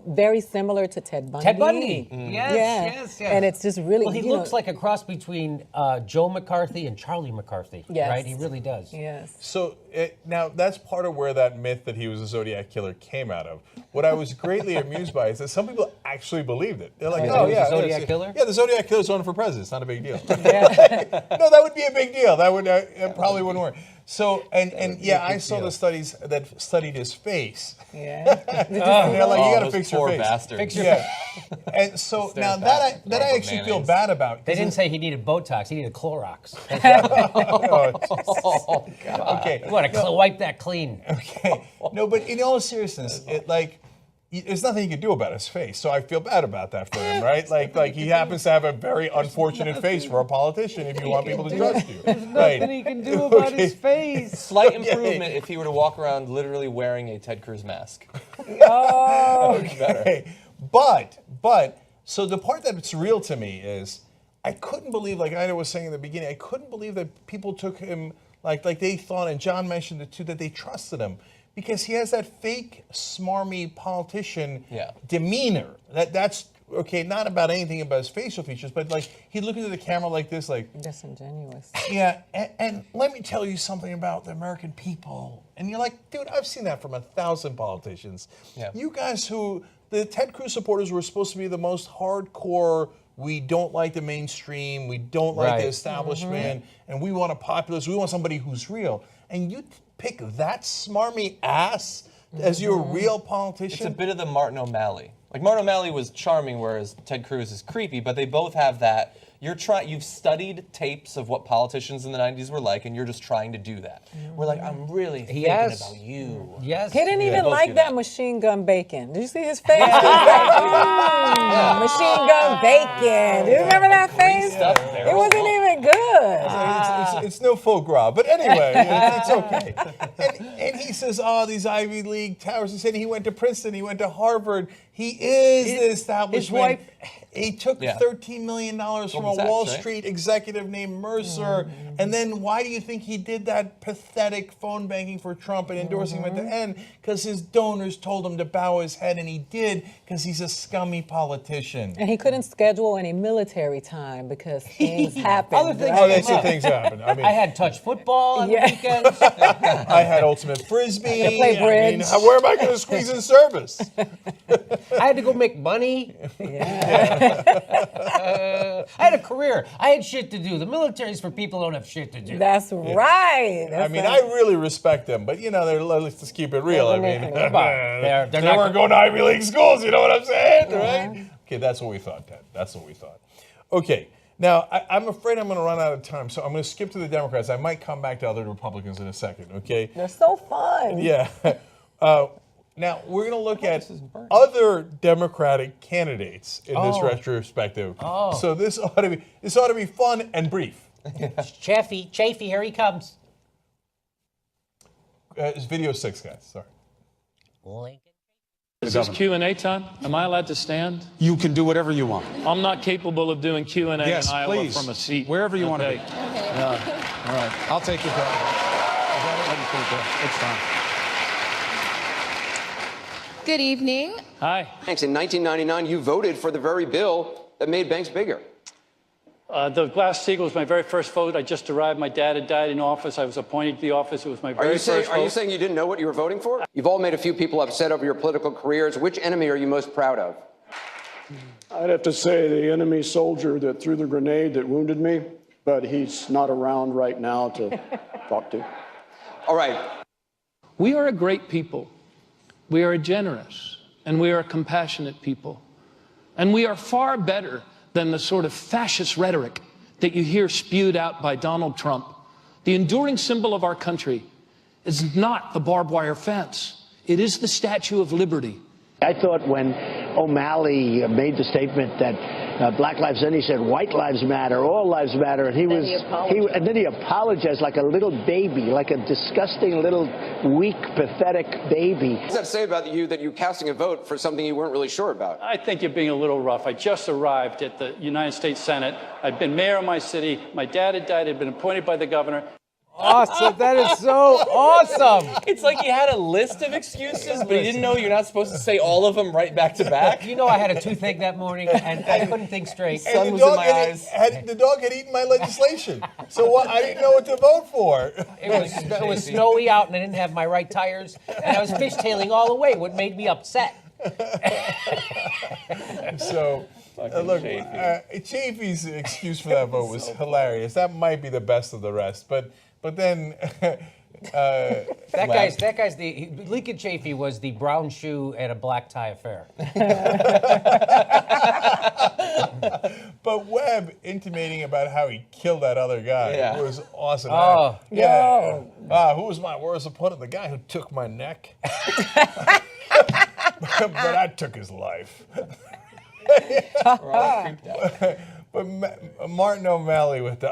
Very similar to Ted Bundy. Ted Bundy, yes. And it's just really. Well, he looks like a cross between Joe McCarthy and Charlie McCarthy. Yes. Right? He really does. Yes. So now that's part of where that myth that he was a Zodiac killer came out of. What I was greatly amused by is that some people actually believed it. They're like, oh yeah, the Zodiac killer. Yeah, the Zodiac killer's running for president. It's not a big deal. No, that would be a big deal. That would it probably wouldn't work. So I saw the studies that studied his face. Yeah. They're like, you got to fix your face. Bastard. Fix your face. And so now that I actually feel bad about. They didn't say he needed Botox. He needed Clorox. Oh, God. Okay. You want to wipe that clean. Okay. No, but in all seriousness, there's nothing you can do about his face, so I feel bad about that for him, right? Like he happens to have a very unfortunate face for a politician. If you want people to trust you, there's nothing he can do about his face. Slight improvement if he were to walk around literally wearing a Ted Cruz mask. Oh, okay. But so the part that's real to me is I couldn't believe, like Ida was saying in the beginning, I couldn't believe that people took him like they thought, and John mentioned it too, that they trusted him. Because he has that fake, smarmy politician demeanor. That's okay, not about anything about his facial features, but like he'd look into the camera like this, like disingenuous. Yeah, and let me tell you something about the American people. And you're like, dude, I've seen that from 1,000 politicians. Yeah. You guys the Ted Cruz supporters were supposed to be the most hardcore. We don't like the mainstream. We don't like the establishment, and we want a populist. We want somebody who's real. And you pick that smarmy ass as your real politician? It's a bit of the Martin O'Malley. Like Martin O'Malley was charming, whereas Ted Cruz is creepy, but they both have that. You've studied tapes of what politicians in the 90s were like, and you're just trying to do that. We're like, I'm really thinking about you. Yes. He didn't even like that Machine Gun Bacon. Did you see his face? Machine Gun Bacon. Do you remember that face? It wasn't even good. It's no faux gras, but anyway, it's okay. And he says, these Ivy League towers. He said he went to Princeton, he went to Harvard. He is the establishment. His wife. He took $13 million from a Wall Street executive named Mercer. And then why do you think he did that pathetic phone banking for Trump and endorsing him at the end? Because his donors told him to bow his head, and he did because he's a scummy politician. And he couldn't schedule any military time because things happened. Other things, they said things happen. I mean, I had touch football on the weekends. I had ultimate frisbee. To play bridge. I mean, where am I going to squeeze in service? I had to go make money. I had a career. I had shit to do. The military's for people who don't have shit to do. That's right. I mean, I really respect them, but let's just keep it real. I mean, they're they weren't going to Ivy League schools. You know what I'm saying, right? Okay, that's what we thought, Ted. That's what we thought. Okay. Now, I'm afraid I'm going to run out of time, so I'm going to skip to the Democrats. I might come back to other Republicans in a second, okay? They're so fun. Yeah. Now, we're going to look at other Democratic candidates in this retrospective. So this ought to be fun and brief. Chafee, here he comes. It's video 6, guys. Sorry. Lincoln. Is this Q&A time? Am I allowed to stand? You can do whatever you want. I'm not capable of doing Q&A in Iowa from a seat. Wherever you want to be. Okay. All right. I'll take your call. It's fine. Good evening. Hi. Thanks. In 1999, you voted for the very bill that made banks bigger. The Glass-Steagall was my very first vote. I just arrived. My dad had died in office. I was appointed to the office. It was my very first vote. Are you saying you didn't know what you were voting for? You've all made a few people upset over your political careers. Which enemy are you most proud of? I'd have to say the enemy soldier that threw the grenade that wounded me, but he's not around right now to talk to. All right. We are a great people. We are a generous, and we are a compassionate people. And we are far better than the sort of fascist rhetoric that you hear spewed out by Donald Trump. The enduring symbol of our country is not the barbed wire fence. It is the Statue of Liberty. I thought when O'Malley made the statement that Black Lives Matter. He said white lives matter, all lives matter, and and then he apologized like a little baby, like a disgusting little weak, pathetic baby. What does that say about you that you're casting a vote for something you weren't really sure about? I think you're being a little rough. I just arrived at the United States Senate. I'd been mayor of my city. My dad had died. I'd been appointed by the governor. Awesome. That is so awesome. It's like he had a list of excuses, but he didn't know you're not supposed to say all of them right back to back. You know, I had a toothache that morning, and I couldn't think straight. And the dog the dog had eaten my legislation, so I didn't know what to vote for. It was snowy out, and I didn't have my right tires, and I was fishtailing all the way, what made me upset. So, look, Chafee's excuse for that vote was hilarious. That might be the best of the rest, but then that guy's the Lincoln Chafee was the brown shoe and a black tie affair. But Webb intimating about how he killed that other guy was awesome. Oh, yeah. Who was my worst opponent? The guy who took my neck. But I took his life. But Martin O'Malley with the,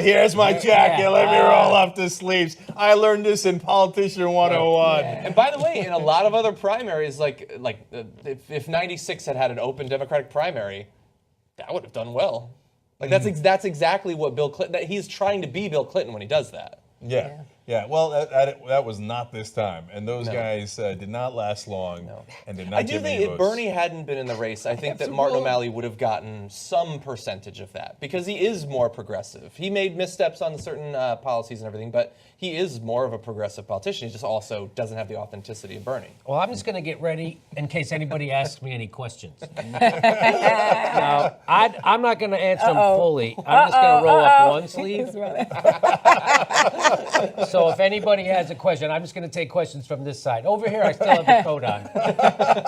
here's my jacket, let me roll up the sleeves. I learned this in Politician 101. Yeah. And by the way, in a lot of other primaries, if 96 had an open Democratic primary, that would have done well. That's exactly what Bill Clinton, he's trying to be Bill Clinton when he does that. Yeah. Well, that was not this time, and those guys did not last long, and did not. I do think if Bernie hadn't been in the race, I think that Martin O'Malley would have gotten some percentage of that because he is more progressive. He made missteps on certain policies and everything, but he is more of a progressive politician. He just also doesn't have the authenticity of Bernie. Well, I'm just going to get ready in case anybody asks me any questions. Now, I'm not going to answer them fully. I'm just going to roll up one sleeve. So if anybody has a question, I'm just going to take questions from this side. Over here, I still have the coat on.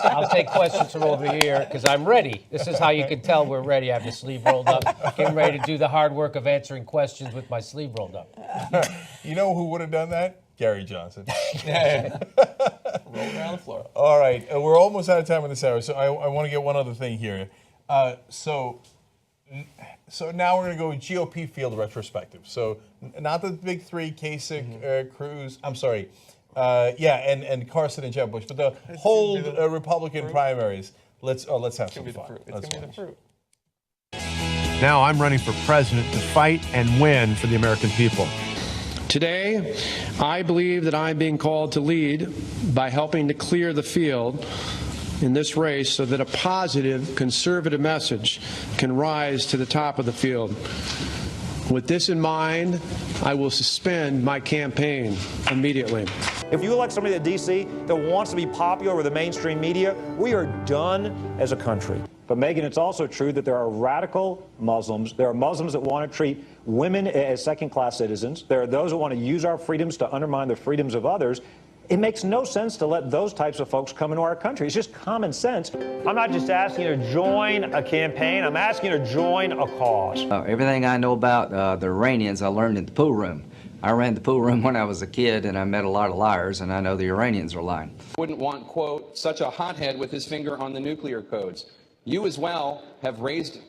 I'll take questions from over here because I'm ready. This is how you can tell we're ready. I have the sleeve rolled up, getting ready to do the hard work of answering questions with my sleeve rolled up. You know who would have done that? Gary Johnson. Roll around the floor. All right, we're almost out of time in this hour, so I want to get one other thing here. So now we're going to go GOP field retrospective. So not the big three, Kasich, Cruz, I'm sorry, and Carson and Jeb Bush, but the whole Republican primaries. Let's have some fun. It's going to be the fruit. Now I'm running for president to fight and win for the American people. Today, I believe that I'm being called to lead by helping to clear the field in this race so that a positive conservative message can rise to the top of the field. With this in mind, I will suspend my campaign immediately. If you elect somebody to D.C. that wants to be popular with the mainstream media, we are done as a country. But, Megan, it's also true that there are radical Muslims. There are Muslims that want to treat women as second-class citizens. There are those that want to use our freedoms to undermine the freedoms of others. It makes no sense to let those types of folks come into our country. It's just common sense. I'm not just asking you to join a campaign. I'm asking you to join a cause. Everything I know about the Iranians, I learned in the pool room. I ran the pool room when I was a kid, and I met a lot of liars, and I know the Iranians are lying. Wouldn't want, quote, such a hothead with his finger on the nuclear codes. You as well have raised...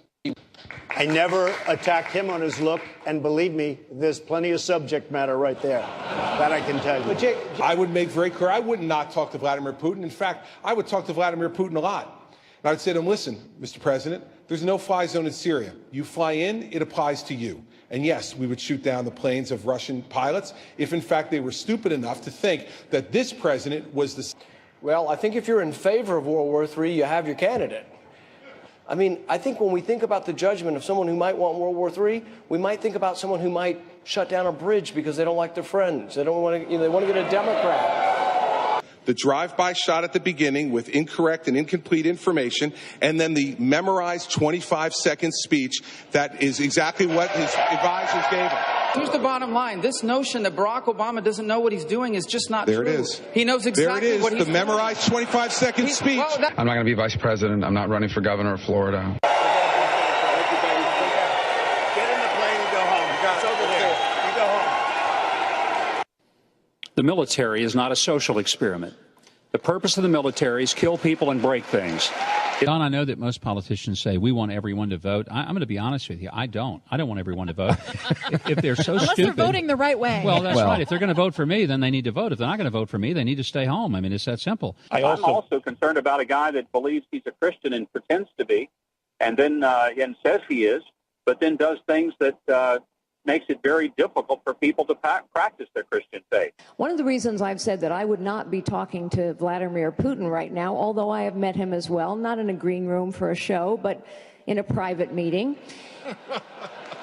I never attacked him on his look, and believe me, there's plenty of subject matter right there. That I can tell you. But Jake, I would make very clear, I would not talk to Vladimir Putin. In fact, I would talk to Vladimir Putin a lot. And I would say to him, listen, Mr. President, there's no fly zone in Syria. You fly in, it applies to you. And yes, we would shoot down the planes of Russian pilots if, in fact, they were stupid enough to think that this president was the... Well, I think if you're in favor of World War III, you have your candidate. I mean, I think when we think about the judgment of someone who might want World War III, we might think about someone who might shut down a bridge because they don't like their friends. They don't want to, they want to get a Democrat. The drive-by shot at the beginning with incorrect and incomplete information, and then the memorized 25-second speech that is exactly what his advisors gave him. Here's the bottom line. This notion that Barack Obama doesn't know what he's doing is just not true. There it is. He knows exactly what he's doing. The memorized 25-second speech. Well, I'm not going to be vice president. I'm not running for governor of Florida. Get in the plane and go home. It's over there. You go home. The military is not a social experiment. The purpose of the military is kill people and break things. Don, I know that most politicians say we want everyone to vote. I'm going to be honest with you. I don't want everyone to vote. if they're so Unless stupid. they're voting the right way. Well, that's right. If they're going to vote for me, then they need to vote. If they're not going to vote for me, they need to stay home. I mean, it's that simple. I'm also concerned about a guy that believes he's a Christian and pretends to be, and then and says he is, but then does things that makes it very difficult for people to practice their Christian faith. One of the reasons I've said that I would not be talking to Vladimir Putin right now, although I have met him as well, not in a green room for a show, but in a private meeting.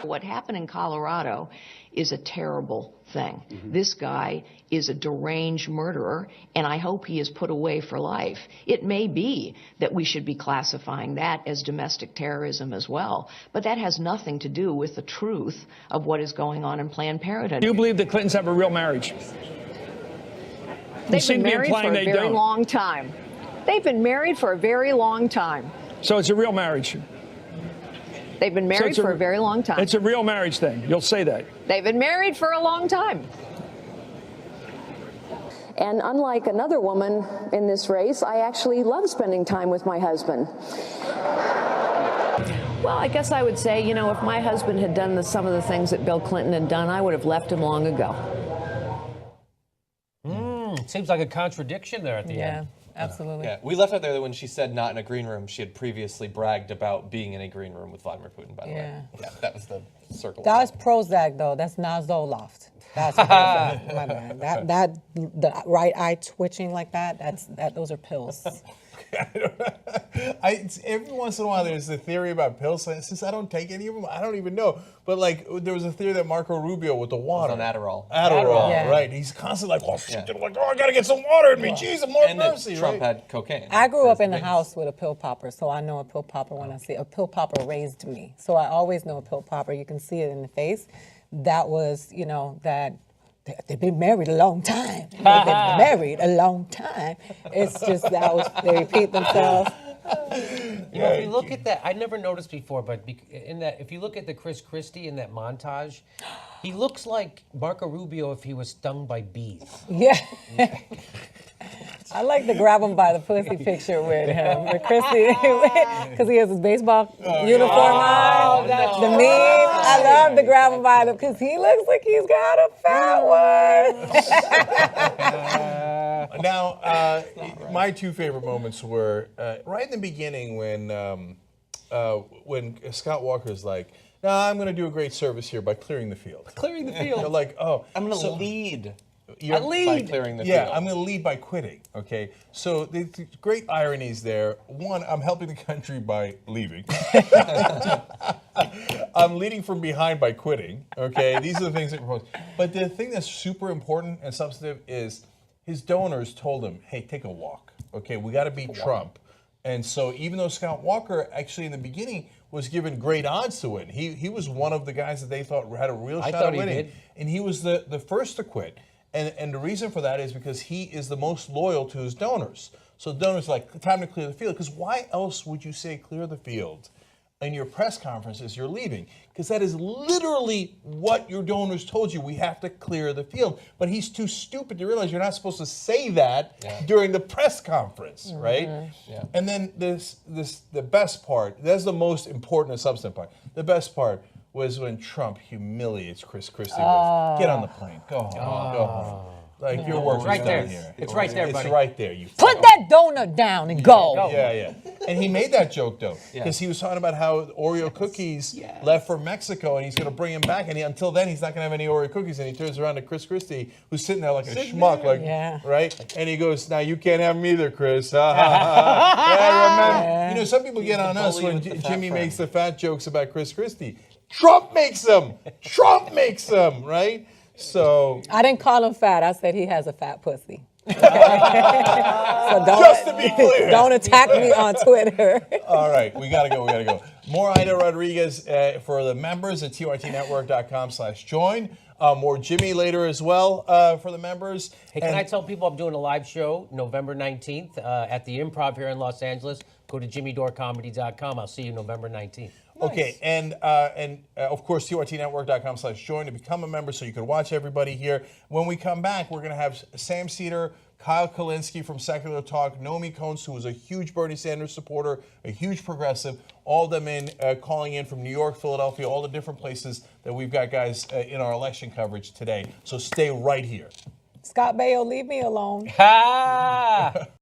What happened in Colorado is a terrible thing. This guy is a deranged murderer, and I hope he is put away for life. It may be that we should be classifying that as domestic terrorism as well, but that has nothing to do with the truth of what is going on in Planned Parenthood. Do you believe the Clintons have a real marriage? They've been married for a very long time. They've been married for a very long time. So it's a real marriage. They've been married for a very long time. It's a real marriage thing. You'll say that. They've been married for a long time. And unlike another woman in this race, I actually love spending time with my husband. Well, I guess I would say, you know, if my husband had done some of the things that Bill Clinton had done, I would have left him long ago. Seems like a contradiction there at the end. Absolutely. Yeah, we left out there that when she said not in a green room, she had previously bragged about being in a green room with Vladimir Putin, by the way. Yeah, that was the circle. That was Prozac, though. That's not Zoloft. That's Prozac. My bad. The right eye twitching like that, those are pills. Every once in a while, there's a theory about pills. Since I don't take any of them, I don't even know. But like, there was a theory that Marco Rubio with the water on Adderall. Adderall, right? He's constantly like, oh shit, like, oh, I gotta get some water in me. Jeez, more and mercy. Trump had cocaine. I grew up in a house with a pill popper, so I know a pill popper when I see a pill popper raised me. So I always know a pill popper. You can see it in the face. That was, you know, that. They've been married a long time. They've been married a long time. It's just that they repeat themselves. You know, if you look at that, I never noticed before, but in that, if you look at the Chris Christie in that montage, he looks like Marco Rubio if he was stung by bees. Yeah. I like to grab him by the pussy picture with him, with Christy, because he has his baseball uniform on. The meme. I love to grab him by the, because he looks like he's got a fat one. Now, my two favorite moments were right in the beginning when Scott Walker's like, "No, I'm going to do a great service here by clearing the field." Clearing the field. They're like, "Oh, I'm going to lead." By clearing the field. Yeah, I'm going to lead by quitting. Okay, so the great ironies there. One, I'm helping the country by leaving. I'm leading from behind by quitting. Okay, these are the things that we're proposed. But the thing that's super important and substantive is his donors told him, "Hey, take a walk. Okay, we got to beat Trump." And so even though Scott Walker actually in the beginning was given great odds to win, he was one of the guys that they thought had a real shot at winning, and he was the first to quit. And the reason for that is because he is the most loyal to his donors. So the donors are like, time to clear the field. Because why else would you say clear the field in your press conference as you're leaving? Because that is literally what your donors told you. We have to clear the field. But he's too stupid to realize you're not supposed to say that during the press conference, right? Yeah. And then the best part, that's the most important and substantive part. The best part was when Trump humiliates Chris Christie with, "Get on the plane, go home, go home." Like, your work is right done there. here. It's right there, buddy. It's right there. You Put that donut down and go. Yeah. And he made that joke, though, because he was talking about how Oreo cookies left for Mexico, and he's going to bring them back. And until then, he's not going to have any Oreo cookies. And he turns around to Chris Christie, who's sitting there like a schmuck, right? And he goes, "Now you can't have them either, Chris." Remember, you know, some people get on us when Jimmy makes the fat jokes about Chris Christie. Trump makes them. Right? So I didn't call him fat. I said he has a fat pussy. So just to be clear, don't attack me on Twitter. All right, we gotta go. More Ida Rodriguez for the members at trtnetwork.com/join. More Jimmy later as well for the members. Hey, can I tell people I'm doing a live show November 19th at the Improv here in Los Angeles? Go to jimmydorecomedy.com. I'll see you November 19th. Okay, and of course, TYTnetwork.com/join to become a member so you can watch everybody here. When we come back, we're going to have Sam Cedar, Kyle Kalinske from Secular Talk, Nomi Coates, who is a huge Bernie Sanders supporter, a huge progressive, all of them calling in from New York, Philadelphia, all the different places that we've got guys in our election coverage today. So stay right here. Scott Baio, leave me alone. Ha!